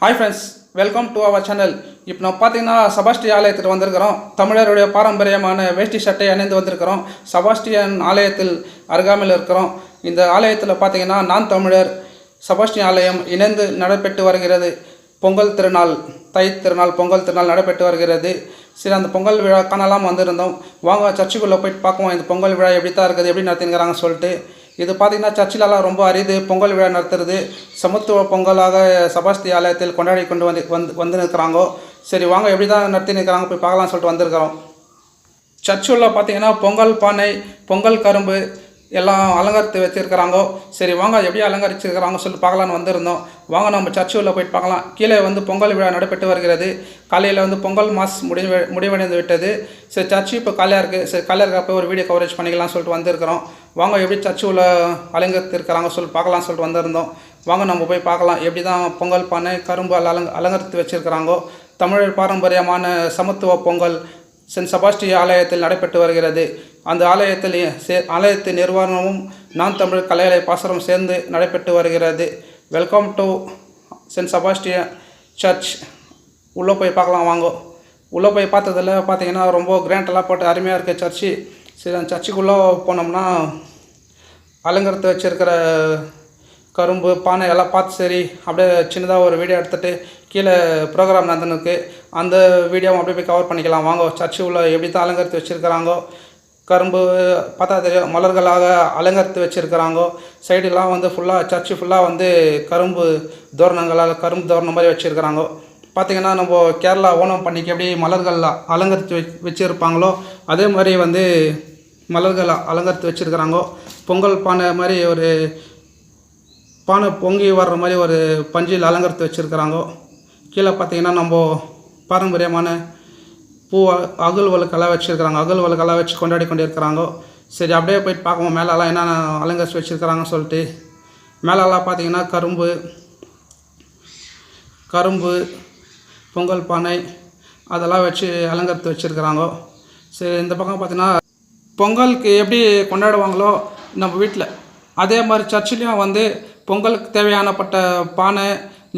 Hi friends, welcome to our channel. இப்போ நம்ம பார்த்தீங்கன்னா செபாஸ்டியன் ஆலயத்துக்கு வந்திருக்கிறோம். தமிழருடைய பாரம்பரியமான வேஷ்டி சட்டை அணிந்து வந்திருக்கிறோம். செபாஸ்டியன் ஆலயத்தில் அருகாமையில் இருக்கிறோம். இந்த ஆலயத்தில் பார்த்தீங்கன்னா நான் தமிழர் செபாஸ்டியன் ஆலயம் இணைந்து நடைபெற்று வருகிறது. பொங்கல் திருநாள், தை திருநாள், பொங்கல் திருநாள் நடைபெற்று வருகிறது. சரி, அந்த பொங்கல் விழா காணலாம் வந்திருந்தோம். வாங்க சர்ச்சுக்குள்ளே போயிட்டு பார்க்குவோம் இந்த பொங்கல் விழா எப்படி தான் இருக்குது, எப்படி நடத்தினுக்கிறாங்க சொல்லிட்டு. இது பார்த்திங்கன்னா சர்ச்சிலலாம் ரொம்ப அரிது பொங்கல் விழா நடத்துறது. சமத்துவ பொங்கலாக செபாஸ்டியன் ஆலயத்தில் கொண்டாடி கொண்டு வந்து நிற்கிறாங்கோ. சரி வாங்க எப்படி தான் நடத்தி நிற்கிறாங்க போய் பார்க்கலாம் சொல்லிட்டு வந்திருக்கிறோம். சர்ச்சுள்ள பார்த்திங்கன்னா பொங்கல் பானை, பொங்கல் கரும்பு எல்லாம் அலங்கரித்து வச்சுருக்கிறாங்கோ. சரி வாங்க எப்படி அலங்கரிச்சிருக்கிறாங்க சொல்லிட்டு பார்க்கலான்னு வந்திருந்தோம். வாங்க நம்ம சர்ச்சு உள்ள போயிட்டு பார்க்கலாம். கீழே பொங்கல் விழா நடைபெற்று வருகிறது. காலையில் பொங்கல் மாஸ் முடிவடைந்து விட்டது. சரி, சர்ச்சு இப்போ காலியாக இருக்குது. சரி, காலியாக இருக்கப்போ ஒரு வீடியோ கவரேஜ் பண்ணிக்கலாம்னு சொல்லிட்டு வந்திருக்கிறோம். வாங்க எப்படி சர்ச்சு உள்ள அலங்கரித்து இருக்கிறாங்க சொல்லிட்டு பார்க்கலாம்னு சொல்லிட்டு வந்திருந்தோம். வாங்க நம்ம போய் பார்க்கலாம் எப்படி தான் பொங்கல் பானை கரும்பு அலங்கரித்து வச்சுருக்கிறாங்கோ. தமிழர் பாரம்பரியமான சமத்துவ பொங்கல் சென்ட் செபாஸ்டியன் ஆலயத்தில் நடைபெற்று வருகிறது. அந்த ஆலயத்தின் நிர்வாகமும் நான் தமிழ் கலையலை பாசரம் சேர்ந்து நடைபெற்று வருகிறது. Welcome to saint Sebastian church. உள்ளே போய் பார்க்கலாம் வாங்க. உள்ளே போய் பார்த்ததில் பார்த்தீங்கன்னா ரொம்ப கிராண்டெல்லாம் போட்டு அருமையாக இருக்குது சர்ச்சு. சரி, அந்த சர்ச்சுக்குள்ளே போனோம்னா அலங்கரித்து வச்சுருக்கிற கரும்பு பானை எல்லாம் பார்த்து சரி அப்படியே சின்னதாக ஒரு வீடியோ எடுத்துகிட்டு கீழே ப்ரோக்ராம் நடந்துனுக்கு அந்த வீடியோவும் அப்படியே போய் கவர் பண்ணிக்கலாம் வாங்க. சர்ச்சு உள்ள எப்படி தான் அலங்கரித்து வச்சுருக்கிறாங்கோ. கரும்பு பார்த்தா தெரியும், மலர்களாக அலங்கரித்து வச்சுருக்கிறாங்கோ. சைடெலாம் ஃபுல்லாக சர்ச்சு ஃபுல்லாக கரும்பு தோரணங்களால் கரும்பு தோரணம் மாதிரி வச்சுருக்கிறாங்கோ. பார்த்திங்கன்னா நம்ம கேரளா ஓணம் பண்டிகை எப்படி மலர்கள் அலங்கரித்து வச்சுருப்பாங்களோ அதே மாதிரி மலர்கள் அலங்கரித்து வச்சுருக்கிறாங்கோ. பொங்கல் பானை மாதிரி ஒரு பானை பொங்கி வர்ற மாதிரி ஒரு பஞ்சில் அலங்கரித்து வச்சுருக்கிறாங்கோ. கீழே பார்த்திங்கன்னா நம்ம பாரம்பரியமான பூ அகல்வலுக்கெல்லாம் வச்சுருக்கிறாங்க. அகல்வலுக்கெல்லாம் வச்சு கொண்டாடி கொண்டு இருக்கிறாங்கோ. சரி அப்படியே போயிட்டு பார்க்குவோம் மேலெல்லாம் என்னென்ன அலங்கரித்து வச்சுருக்கிறாங்கன்னு சொல்லிட்டு. மேலெல்லாம் பார்த்திங்கன்னா கரும்பு பொங்கல் பானை அதெல்லாம் வச்சு அலங்கரித்து வச்சுருக்கிறாங்கோ. சரி, இந்த பக்கம் பார்த்திங்கன்னா பொங்கலுக்கு எப்படி கொண்டாடுவாங்களோ நம்ம வீட்டில் அதே மாதிரி சர்ச்சிலையும் பொங்கலுக்கு தேவையானப்பட்ட பானை,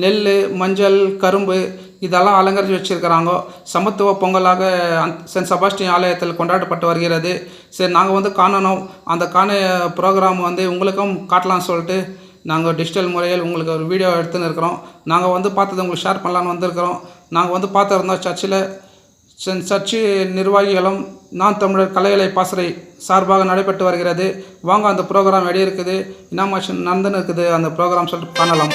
நெல், மஞ்சள், கரும்பு இதெல்லாம் அலங்கரித்து வச்சுருக்கிறாங்கோ. சமத்துவ பொங்கலாக சென்ட் செபாஸ்டியன் ஆலயத்தில் கொண்டாடப்பட்டு வருகிறது. சரி, நாங்கள் காணணும் அந்த ப்ரோக்ராம் உங்களுக்கும் காட்டலாம்னு சொல்லிட்டு நாங்கள் டிஜிட்டல் முறையில் உங்களுக்கு ஒரு வீடியோ எடுத்துன்னு இருக்கிறோம். நாங்கள் பார்த்தது உங்களுக்கு ஷேர் பண்ணலான்னு வந்திருக்கிறோம். நாங்கள் பார்த்துருந்தோம் சர்ச்சில் சர்ச்சு நிர்வாகிகளும் நான் தமிழர் கலையலை பாசறை சார்பாக நடைபெற்று வருகிறது. வாங்க அந்த ப்ரோக்ராம் எப்படி இருக்குது, இனாமேஷன் நடந்துன்னு இருக்குது அந்த ப்ரோக்ராம் சொல்லிட்டு காணலாம்.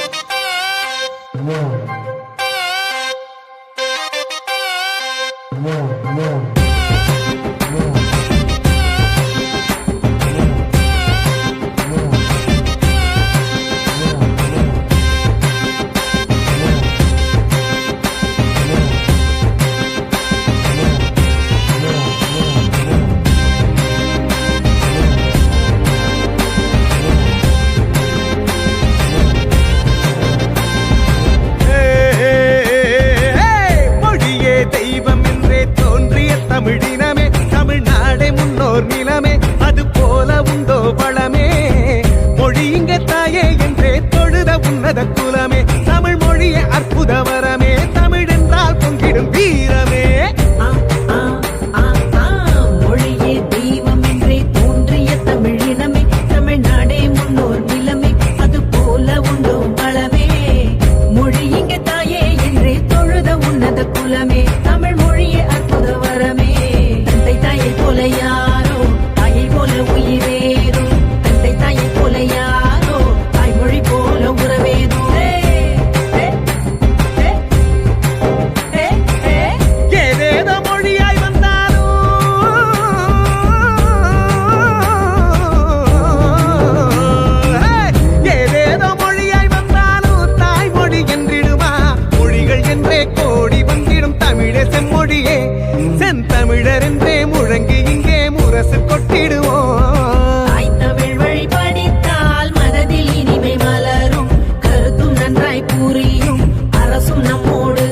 தமிழினமே தமிழ்நாடே முன்னோர் நிலமே அது போல உண்டோ பழமே மொழி இங்க தாயே என்றே தொழுத உன்னத குலமே தமிழ் மொழியே அற்புத வரமே தமிழ் என்றால் பொங்கிடும் வீரமே மொழியே தெய்வம் என்றே தோன்றிய தமிழினமே தமிழ்நாடே முன்னோர் நிலமே அது போல உண்டோ பழமே மொழி இங்க தாயே என்றே தொழுத உன்னத குலமே தமிழ் மொழியே அற்புத வரமே யாரோ தாயை போல உயிரேதோ தந்தை தாயை போல யாரோ தாய்மொழி போல உறவேதோ ஏதேதோ மொழியாய் வந்தாலும் ஏதேதோ மொழியாய் வந்தாலும் தாய்மொழி என்றிடுமா மொழிகள் என்றே கோடி வந்திடும் தமிழே செம்மொழியே செந்தமிழர் என்றே முழங்கி இங்கே முரசு கொட்டிடுவோம். தாய் தமிழ் வழி படித்தால் மனதில் இனிமை மலரும் கருத்தும் நன்றாய் புரியும் அரசும் நம்மோடு.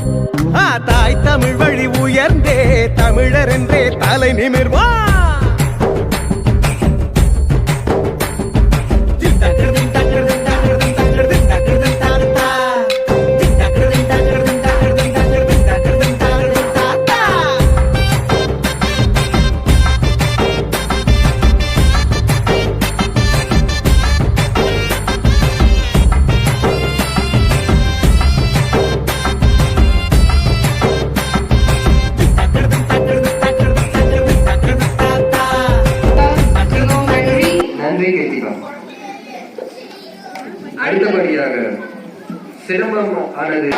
தாய் தமிழ் வழி உயர்ந்தே தமிழர் என்றே தலை நிமிர்வா. சிரமம் ஆனது.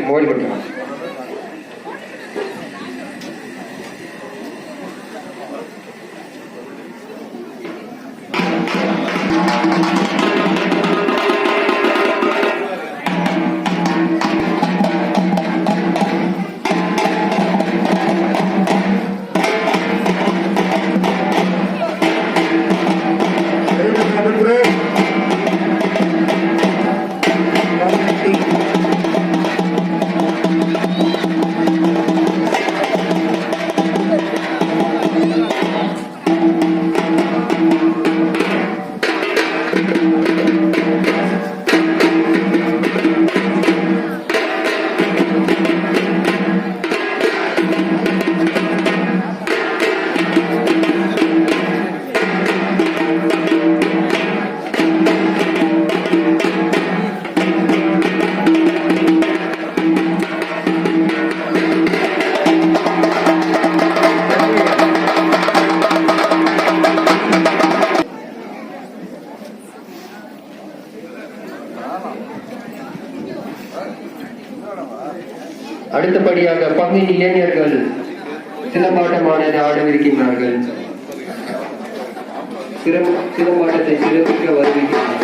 மொபைல் கொடுக்கலாம். அடுத்தபடியாக பங்கின் இளைஞர்கள் சிலம்பாட்டமானது ஆடவிருக்கின்றார்கள். சிலம்பாட்டத்தை சிறப்பிக்க வருகின்றனர்.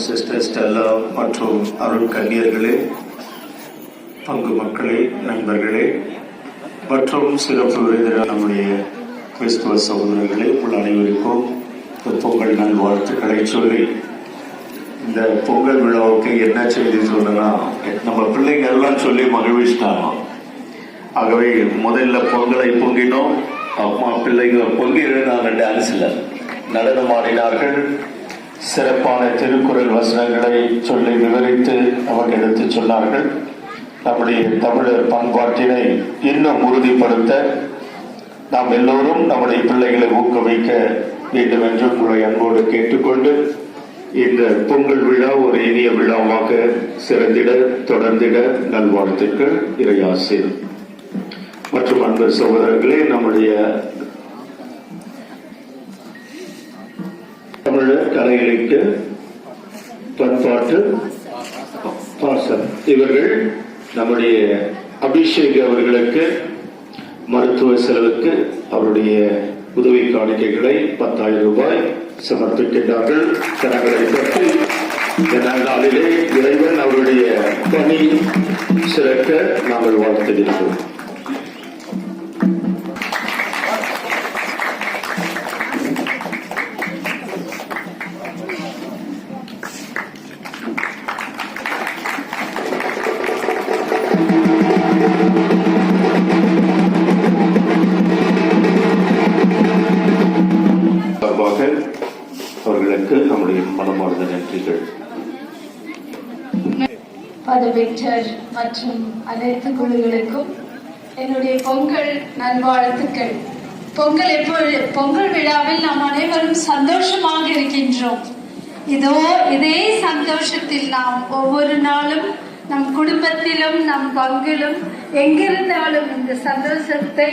சிஸ்டர் ஸ்டெல்லா மற்றும் அருள் கன்னியர்களே, பங்கு மக்களே, நண்பர்களே மற்றும் சிறப்பு விருந்தினர் நம்முடைய கிறிஸ்துவ சகோதரர்களே, உங்கள் அனைவருக்கும் பொங்கல் நல்வாழ்த்துக்களை சொல்லி, இந்த பொங்கல் விழாவுக்கு என்ன செய்தி சொல்லனா, நம்ம பிள்ளைங்க எல்லாம் சொல்லி மகிழ்ச்சிட்டாங்க. ஆகவே முதல்ல பொங்கலை பொங்கினோம். அம்மா பிள்ளைங்க பொங்கி எழுந்தாங்க, டான்ஸ்ல நடனம் ஆடினார்கள். சிறப்பான திருக்குறள் வசனங்களை சொல்லி விவரித்து அவர் எடுத்துச் சொன்னார்கள். நம்முடைய தமிழர் பண்பாட்டினை இன்னும் உறுதிப்படுத்த நாம் எல்லோரும் நம்முடைய பிள்ளைகளை ஊக்குவிக்க வேண்டும் என்று உங்களை அன்போடு கேட்டுக்கொண்டு, இந்த பொங்கல் விழா ஒரு இனிய விழாவாக சிறந்திட தொடர்ந்திட நல்வாழ்த்துக்கள். இறையாசிர் மற்றும் அன்பு சகோதரர்களே, நம்முடைய தமிழர் கலைகளுக்கு பண்பாட்டு பாசம் இவர்கள் நம்முடைய அபிஷேக் அவர்களுக்கு மருத்துவ செலவுக்கு அவருடைய உதவி காணிக்கைகளை 10,000 ரூபாய் சமர்ப்பிக்கின்றார்கள். கரங்களை பற்றி இந்த நாளிலே இறைவன் அவருடைய பணி சிறக்க நாங்கள் வாழ்த்துகிறோம். சார்பாக அவர்களுக்கு நம்முடைய மனமார்ந்த நன்றிகள். ஃபாதர் விக்டர் மற்றும் அனைத்து குழுக்களுக்கும் என்னுடைய பொங்கல் நல்வாழ்த்துக்கள். பொங்கல் விழாவில் நாம் அனைவரும் சந்தோஷமாக இருக்கின்றோம். இதே சந்தோஷத்தில் நாம் ஒவ்வொரு நாளும் நம் குடும்பத்திலும் நம் பங்கிலும் எங்கிருந்தாலும் இந்த சந்தோஷத்தை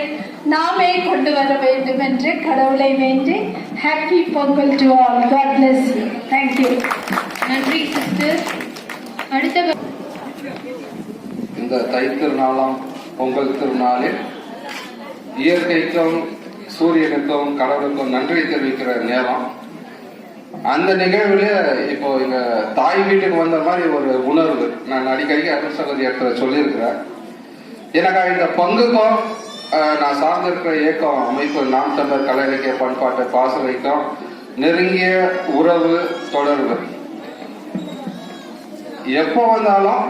நாமே கொண்டு வர வேண்டும் என்று கடவுளை வேண்டி happy Pongal to all. God bless you. Thank you. நன்றி சிஸ்டர். அடுத்த இந்த தை திருநாளாம் பொங்கல் திருநாளில் இயற்கைக்கும் சூரியனுக்கும் கடவுளுக்கும் நன்றி தெரிவிக்கிற நேரம். அந்த நிகழ்வுல இப்போ எங்க தாய் வீட்டுக்கு வந்த மாதிரி ஒரு உணர்வு நான் அடிக்கடி அருள் சகோதரி இடத்துல சொல்லியிருக்கிறேன். எனக்கு இந்த பங்குக்கும் நான் சார்ந்திருக்கிற இயக்கம் அமைப்பு நாம் தமிழர் கலை இலக்கிய பண்பாட்டு பாசறைக்கும் நெருங்கிய உறவு தொடர்பு. எப்போ வந்தாலும்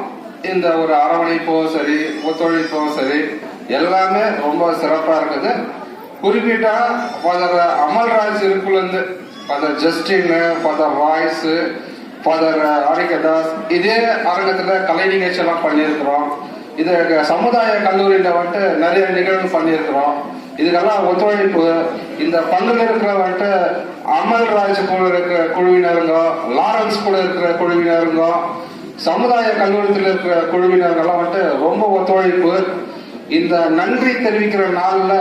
இந்த ஒரு அரவணைப்போ சரி ஒத்துழைப்போ சரி எல்லாமே ரொம்ப சிறப்பா இருக்குது. குறிப்பிட்டா ஃபாதர் அமல்ராஜ் இருக்குலேருந்து father Justin, father voice, father Arikadas இதே அரங்கத்துல கலை நிகழ்ச்சி எல்லாம் பண்ணியிருக்கிறோம். இது சமுதாய கல்லூரியில வந்துட்டு நிறைய நிகழ்வு பண்ணியிருக்கிறோம். இதுக்கெல்லாம் ஒத்துழைப்பு இந்த பங்குல இருக்கிற வந்துட்டு அமல்ராஜ் கூட இருக்கிற குழுவினருங்க, லாரன்ஸ் கூட இருக்கிற குழுவினருங்க, சமுதாய கல்லூரியில் இருக்கிற குழுவினர்கள்லாம் வந்துட்டு ரொம்ப ஒத்துழைப்பு. இந்த நன்றி தெரிவிக்கிற நாள்ல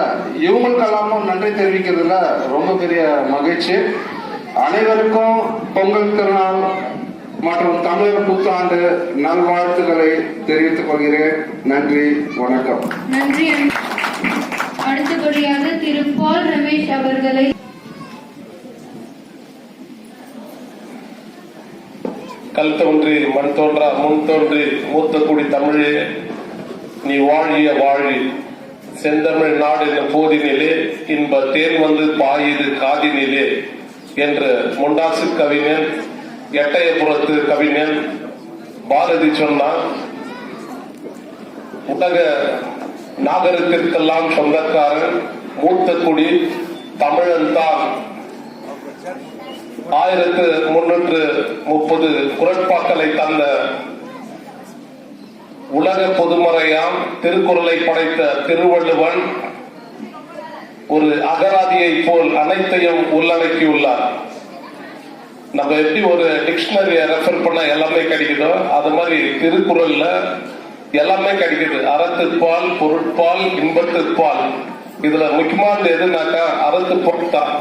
இவங்களுக்கெல்லாமும் நன்றி தெரிவிக்கிறதுல ரொம்ப பெரிய மகிழ்ச்சி. அனைவருக்கும் பொங்கல் திருநாள் மற்றும் தமிழர் புத்தாண்டு நல்வாழ்த்துக்களை தெரிவித்துக் கொள்கிறேன். நன்றி, வணக்கம். நன்றி. அடுத்தபடியாக திரு பால் ரமேஷ் அவர்களை கல் தோன்றி மண் தோன்றா முன் தோன்றி மூத்த குடி தமிழே நீ வாழிய வாழி செந்தமிழ் நாடு என்ற போதினிலே இன்ப தேர் வந்து பாயுது காதினிலே என்று முண்டாசு கவிஞன் எட்டயபுரத்து கவிஞன் பாரதி சொன்னார். உலக நாகரிகத்திற்கெல்லாம் சொந்தக்காரன் மூத்த குடி தமிழன் தான். 1330 குரட்பாக்களை தந்த உலக பொதுமறையாம் திருக்குறளை படைத்த திருவள்ளுவன் ஒரு அகராதியை போல் அனைத்தையும் உள்ளடக்கியுள்ளார். நம்ம எப்படி ஒரு டிக்ஷனரியை ரெஃபர் பண்ண எல்லாமே கிடைக்குதோ அது மாதிரி திருக்குறள்ல எல்லாமே கிடைக்குது. அறத்துப்பால், பொருட்பால், இன்பத்துப்பால். இதுல முக்கியமானது எதுனாக்கா அறத்துப்பால் தான்.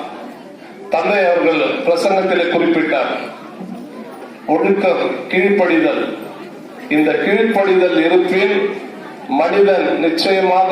தந்தை அவர்கள் பிரசங்கத்திலே குறிப்பிட்டார். ஒழுக்கம், கீழ்ப்படிதல். இந்த கீழ்ப்படிதல் இருப்பின் மனிதன் நிச்சயமாக